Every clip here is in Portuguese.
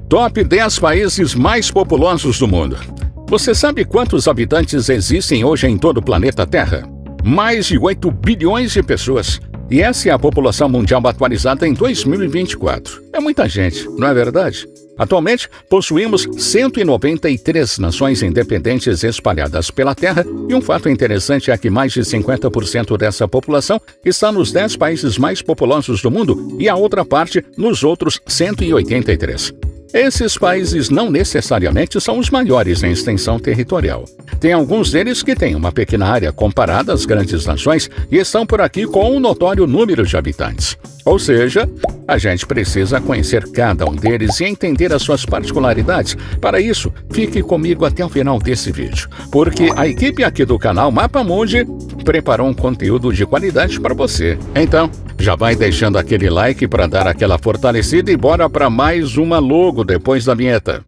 Top 10 países mais populosos do mundo. Você sabe quantos habitantes existem hoje em todo o planeta Terra? Mais de 8 bilhões de pessoas. E essa é a população mundial atualizada em 2024. É muita gente, não é verdade? Atualmente, possuímos 193 nações independentes espalhadas pela Terra e um fato interessante é que mais de 50% dessa população está nos 10 países mais populosos do mundo e a outra parte nos outros 183. Esses países não necessariamente são os maiores em extensão territorial. Tem alguns deles que têm uma pequena área comparada às grandes nações e estão por aqui com um notório número de habitantes. Ou seja, a gente precisa conhecer cada um deles e entender as suas particularidades. Para isso, fique comigo até o final desse vídeo, porque a equipe aqui do canal Mapa Mundi preparou um conteúdo de qualidade para você. Então, já vai deixando aquele like para dar aquela fortalecida e bora para mais uma logo depois da vinheta.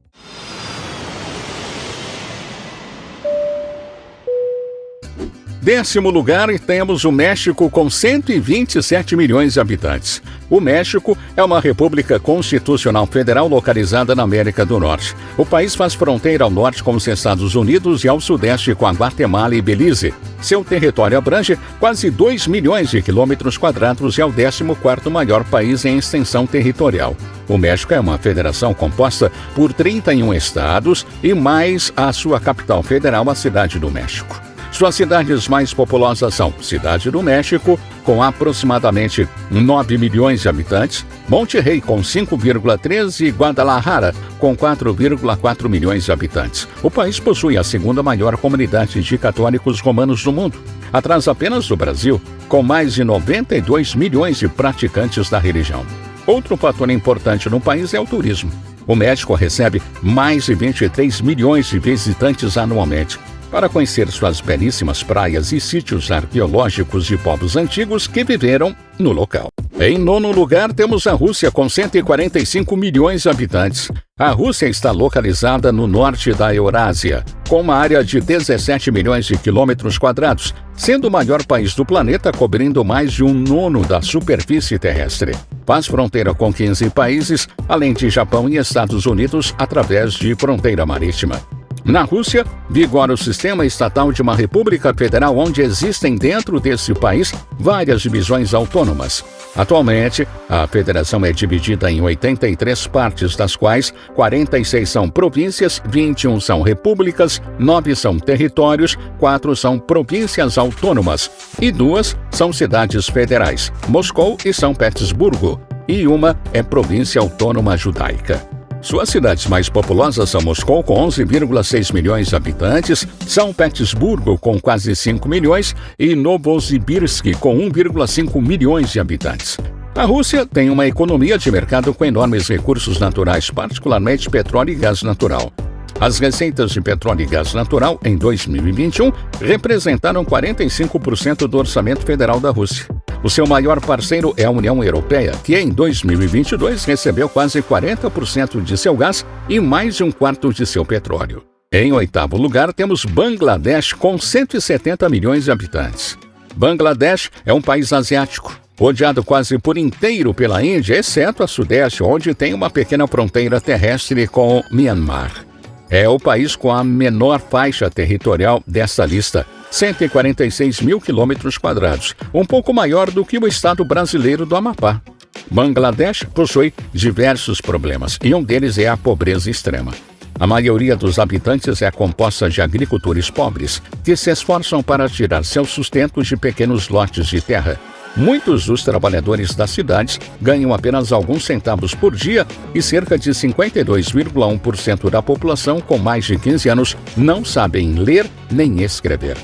Décimo lugar, temos o México com 127 milhões de habitantes. O México é uma república constitucional federal localizada na América do Norte. O país faz fronteira ao norte com os Estados Unidos e ao sudeste com a Guatemala e Belize. Seu território abrange quase 2 milhões de quilômetros quadrados e é o 14º maior país em extensão territorial. O México é uma federação composta por 31 estados e mais a sua capital federal, a Cidade do México. Suas cidades mais populosas são Cidade do México, com aproximadamente 9 milhões de habitantes, Monterrey, com 5,13 e Guadalajara, com 4,4 milhões de habitantes. O país possui a segunda maior comunidade de católicos romanos do mundo, atrás apenas do Brasil, com mais de 92 milhões de praticantes da religião. Outro fator importante no país é o turismo. O México recebe mais de 23 milhões de visitantes anualmente, para conhecer suas belíssimas praias e sítios arqueológicos de povos antigos que viveram no local. Em nono lugar, temos a Rússia, com 145 milhões de habitantes. A Rússia está localizada no norte da Eurásia, com uma área de 17 milhões de quilômetros quadrados, sendo o maior país do planeta, cobrindo mais de 1/9 da superfície terrestre. Faz fronteira com 15 países, além de Japão e Estados Unidos, através de fronteira marítima. Na Rússia, vigora o sistema estatal de uma república federal onde existem dentro desse país várias divisões autônomas. Atualmente, a federação é dividida em 83 partes, das quais 46 são províncias, 21 são repúblicas, 9 são territórios, 4 são províncias autônomas e 2 são cidades federais, Moscou e São Petersburgo, e uma é província autônoma judaica. Suas cidades mais populosas são Moscou, com 11,6 milhões de habitantes, São Petersburgo, com quase 5 milhões, e Novosibirsk, com 1,5 milhões de habitantes. A Rússia tem uma economia de mercado com enormes recursos naturais, particularmente petróleo e gás natural. As receitas de petróleo e gás natural, em 2021, representaram 45% do orçamento federal da Rússia. O seu maior parceiro é a União Europeia, que em 2022 recebeu quase 40% de seu gás e mais de 1/4 de seu petróleo. Em oitavo lugar, temos Bangladesh, com 170 milhões de habitantes. Bangladesh é um país asiático, rodeado quase por inteiro pela Índia, exceto a sudeste, onde tem uma pequena fronteira terrestre com Myanmar. É o país com a menor faixa territorial dessa lista, 146 mil quilômetros quadrados, um pouco maior do que o estado brasileiro do Amapá. Bangladesh possui diversos problemas e um deles é a pobreza extrema. A maioria dos habitantes é composta de agricultores pobres que se esforçam para tirar seu sustento de pequenos lotes de terra. Muitos dos trabalhadores das cidades ganham apenas alguns centavos por dia e cerca de 52,1% da população com mais de 15 anos não sabem ler nem escrever.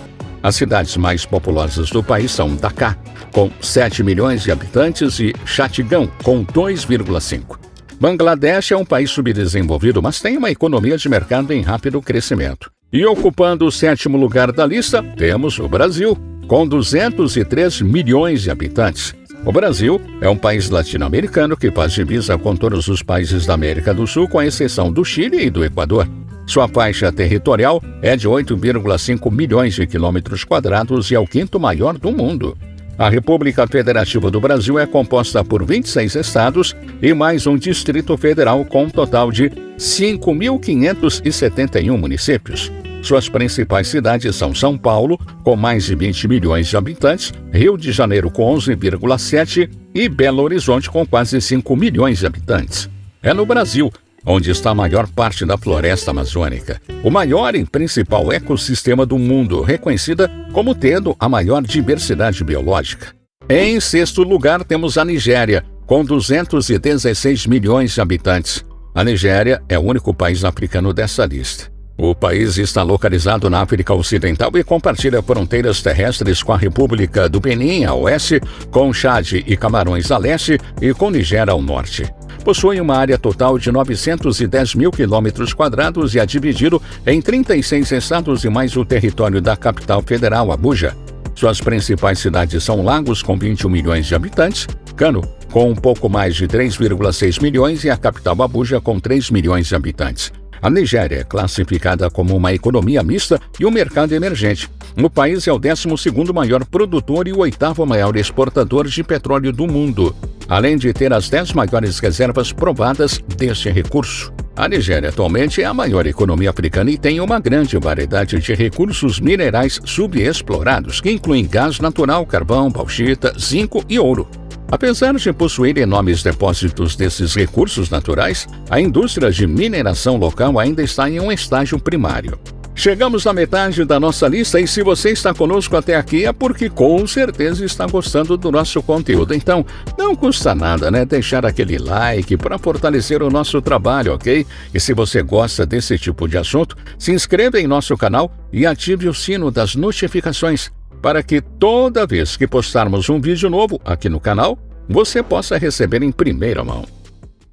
As cidades mais populosas do país são Dhaka, com 7 milhões de habitantes, e Chattigam, com 2,5. Bangladesh é um país subdesenvolvido, mas tem uma economia de mercado em rápido crescimento. E ocupando o 7º lugar da lista, temos o Brasil, com 203 milhões de habitantes. O Brasil é um país latino-americano que faz divisa com todos os países da América do Sul, com exceção do Chile e do Equador. Sua faixa territorial é de 8,5 milhões de quilômetros quadrados e é o 5º maior do mundo. A República Federativa do Brasil é composta por 26 estados e mais um Distrito Federal com um total de 5.571 municípios. Suas principais cidades são São Paulo, com mais de 20 milhões de habitantes, Rio de Janeiro com 11,7 e Belo Horizonte com quase 5 milhões de habitantes. É no Brasil onde está a maior parte da floresta amazônica, o maior e principal ecossistema do mundo, reconhecida como tendo a maior diversidade biológica. Em sexto lugar, temos a Nigéria, com 216 milhões de habitantes. A Nigéria é o único país africano dessa lista. O país está localizado na África Ocidental e compartilha fronteiras terrestres com a República do Benin, a oeste, com Chad e Camarões a leste e com Nigéria ao norte. Possui uma área total de 910 mil quilômetros quadrados e é dividido em 36 estados e mais o território da capital federal, Abuja. Suas principais cidades são Lagos, com 21 milhões de habitantes, Kano, com um pouco mais de 3,6 milhões e a capital Abuja, com 3 milhões de habitantes. A Nigéria é classificada como uma economia mista e um mercado emergente. O país é o 12º maior produtor e o 8º maior exportador de petróleo do mundo, além de ter as 10 maiores reservas provadas deste recurso. A Nigéria atualmente é a maior economia africana e tem uma grande variedade de recursos minerais subexplorados, que incluem gás natural, carvão, bauxita, zinco e ouro. Apesar de possuir enormes depósitos desses recursos naturais, a indústria de mineração local ainda está em um estágio primário. Chegamos na metade da nossa lista e se você está conosco até aqui é porque com certeza está gostando do nosso conteúdo. Então, não custa nada, deixar aquele like para fortalecer o nosso trabalho, ok? E se você gosta desse tipo de assunto, se inscreva em nosso canal e ative o sino das notificações, para que toda vez que postarmos um vídeo novo aqui no canal, você possa receber em primeira mão.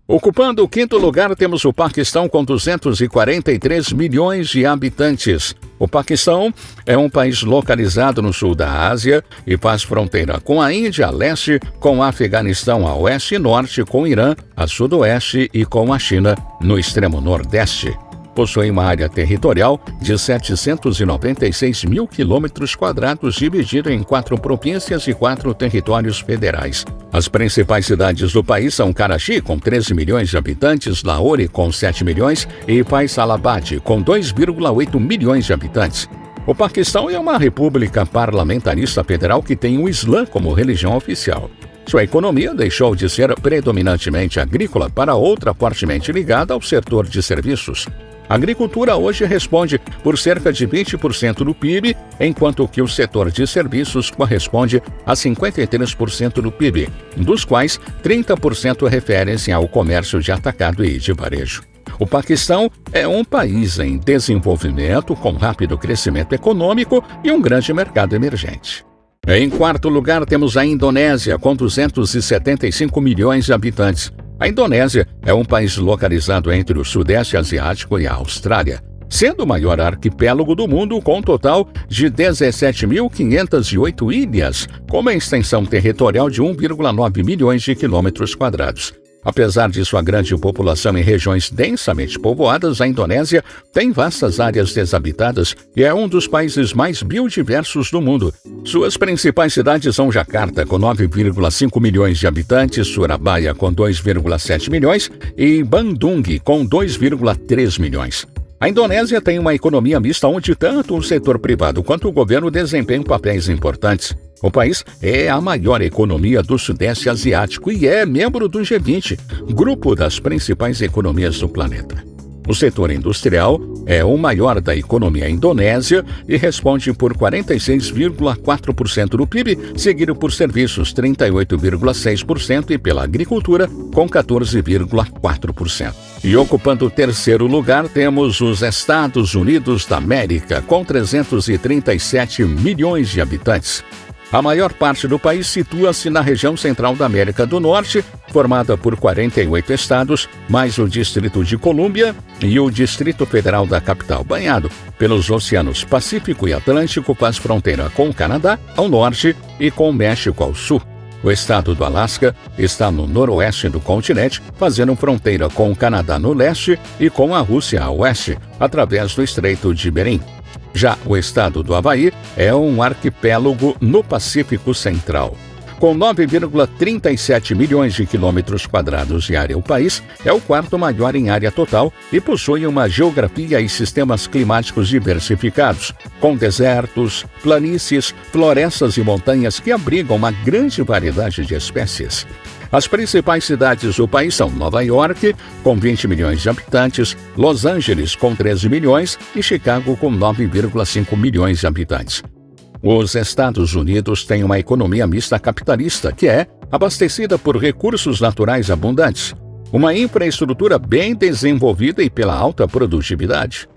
Ocupando o quinto lugar, temos o Paquistão com 243 milhões de habitantes. O Paquistão é um país localizado no sul da Ásia e faz fronteira com a Índia a leste, com o Afeganistão a oeste e norte, com o Irã a sudoeste e com a China no extremo nordeste. Possui uma área territorial de 796 mil quilômetros quadrados, dividido em 4 províncias e 4 territórios federais. As principais cidades do país são Karachi, com 13 milhões de habitantes, Lahore, com 7 milhões, e Faisalabad, com 2,8 milhões de habitantes. O Paquistão é uma república parlamentarista federal que tem o Islã como religião oficial. Sua economia deixou de ser predominantemente agrícola para outra fortemente ligada ao setor de serviços. A agricultura hoje responde por cerca de 20% do PIB, enquanto que o setor de serviços corresponde a 53% do PIB, dos quais 30% referem-se ao comércio de atacado e de varejo. O Paquistão é um país em desenvolvimento, com rápido crescimento econômico e um grande mercado emergente. Em quarto lugar, temos a Indonésia, com 275 milhões de habitantes. A Indonésia é um país localizado entre o Sudeste Asiático e a Austrália, sendo o maior arquipélago do mundo com um total de 17.508 ilhas, com uma extensão territorial de 1,9 milhões de quilômetros quadrados. Apesar de sua grande população em regiões densamente povoadas, a Indonésia tem vastas áreas desabitadas e é um dos países mais biodiversos do mundo. Suas principais cidades são Jakarta, com 9,5 milhões de habitantes, Surabaya, com 2,7 milhões e Bandung, com 2,3 milhões. A Indonésia tem uma economia mista onde tanto o setor privado quanto o governo desempenham papéis importantes. O país é a maior economia do Sudeste Asiático e é membro do G20, grupo das principais economias do planeta. O setor industrial é o maior da economia indonésia e responde por 46,4% do PIB, seguido por serviços 38,6% e pela agricultura com 14,4%. E ocupando o terceiro lugar temos os Estados Unidos da América, com 337 milhões de habitantes. A maior parte do país situa-se na região central da América do Norte, formada por 48 estados, mais o Distrito de Colômbia e o Distrito Federal da capital, banhado pelos oceanos Pacífico e Atlântico, faz fronteira com o Canadá ao norte e com o México ao sul. O estado do Alasca está no noroeste do continente, fazendo fronteira com o Canadá no leste e com a Rússia a oeste, através do Estreito de Bering. Já o estado do Havaí é um arquipélago no Pacífico Central. Com 9,37 milhões de quilômetros quadrados de área, o país é o quarto maior em área total e possui uma geografia e sistemas climáticos diversificados, com desertos, planícies, florestas e montanhas que abrigam uma grande variedade de espécies. As principais cidades do país são Nova York, com 20 milhões de habitantes, Los Angeles, com 13 milhões e Chicago, com 9,5 milhões de habitantes. Os Estados Unidos têm uma economia mista capitalista, que é abastecida por recursos naturais abundantes, uma infraestrutura bem desenvolvida e pela alta produtividade.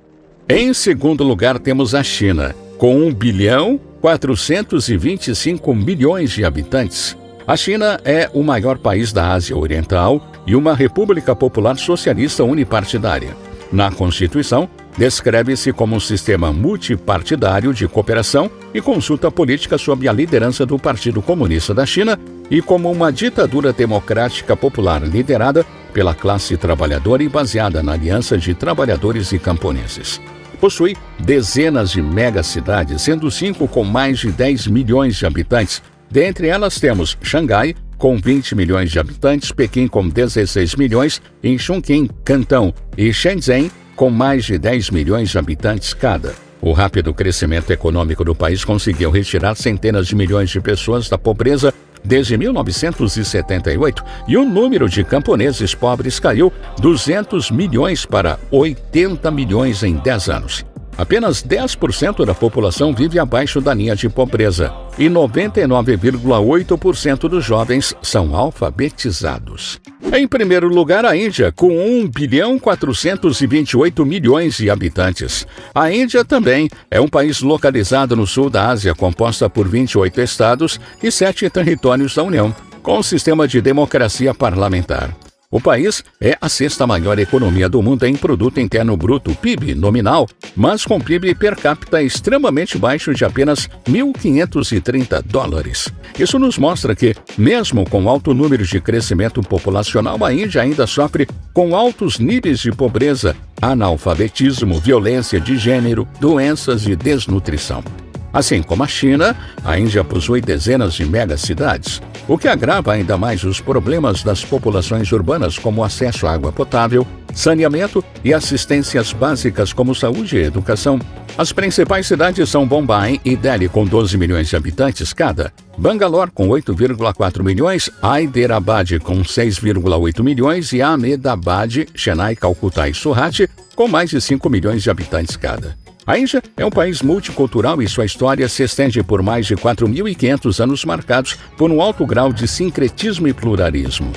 Em segundo lugar, temos a China, com 1,425 bilhões de habitantes. A China é o maior país da Ásia Oriental e uma república popular socialista unipartidária. Na Constituição, descreve-se como um sistema multipartidário de cooperação e consulta política sob a liderança do Partido Comunista da China e como uma ditadura democrática popular liderada pela classe trabalhadora e baseada na aliança de trabalhadores e camponeses. Possui dezenas de megacidades, sendo 5 com mais de 10 milhões de habitantes. Dentre elas temos Xangai, com 20 milhões de habitantes, Pequim com 16 milhões, e Chongqing, Cantão e Shenzhen, com mais de 10 milhões de habitantes cada. O rápido crescimento econômico do país conseguiu retirar centenas de milhões de pessoas da pobreza desde 1978 e o número de camponeses pobres caiu 200 milhões para 80 milhões em 10 anos. Apenas 10% da população vive abaixo da linha de pobreza e 99,8% dos jovens são alfabetizados. Em primeiro lugar, a Índia, com 1,428 bilhões de habitantes. A Índia também é um país localizado no sul da Ásia, composta por 28 estados e 7 territórios da União, com um sistema de democracia parlamentar. O país é a sexta maior economia do mundo em produto interno bruto, PIB nominal, mas com PIB per capita extremamente baixo de apenas $1.530. Isso nos mostra que, mesmo com alto número de crescimento populacional, a Índia ainda sofre com altos níveis de pobreza, analfabetismo, violência de gênero, doenças e desnutrição. Assim como a China, a Índia possui dezenas de megacidades, o que agrava ainda mais os problemas das populações urbanas, como acesso à água potável, saneamento e assistências básicas como saúde e educação. As principais cidades são Bombay e Delhi, com 12 milhões de habitantes cada, Bangalore, com 8,4 milhões, Hyderabad, com 6,8 milhões e Ahmedabad, Chennai, Calcutá e Surat, com mais de 5 milhões de habitantes cada. A Índia é um país multicultural e sua história se estende por mais de 4.500 anos, marcados por um alto grau de sincretismo e pluralismo.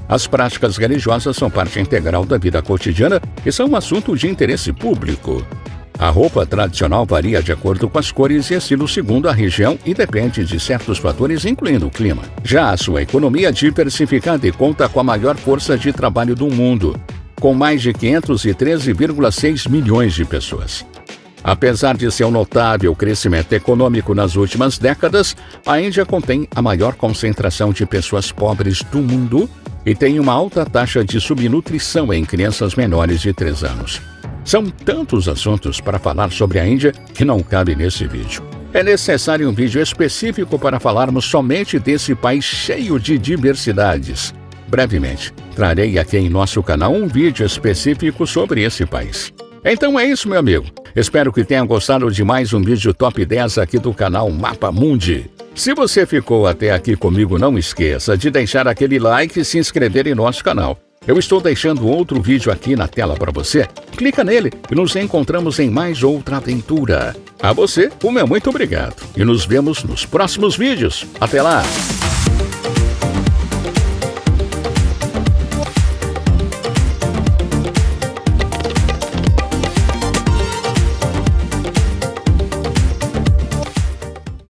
As práticas religiosas são parte integral da vida cotidiana e são um assunto de interesse público. A roupa tradicional varia de acordo com as cores e estilos segundo a região e depende de certos fatores, incluindo o clima. Já a sua economia é diversificada e conta com a maior força de trabalho do mundo, com mais de 513,6 milhões de pessoas. Apesar de seu notável crescimento econômico nas últimas décadas, a Índia contém a maior concentração de pessoas pobres do mundo e tem uma alta taxa de subnutrição em crianças menores de 3 anos. São tantos assuntos para falar sobre a Índia que não cabe nesse vídeo. É necessário um vídeo específico para falarmos somente desse país cheio de diversidades. Brevemente, trarei aqui em nosso canal um vídeo específico sobre esse país. Então é isso, meu amigo. Espero que tenha gostado de mais um vídeo top 10 aqui do canal Mapa Mundi. Se você ficou até aqui comigo, não esqueça de deixar aquele like e se inscrever em nosso canal. Eu estou deixando outro vídeo aqui na tela para você. Clica nele e nos encontramos em mais outra aventura. A você, o meu muito obrigado. E nos vemos nos próximos vídeos. Até lá!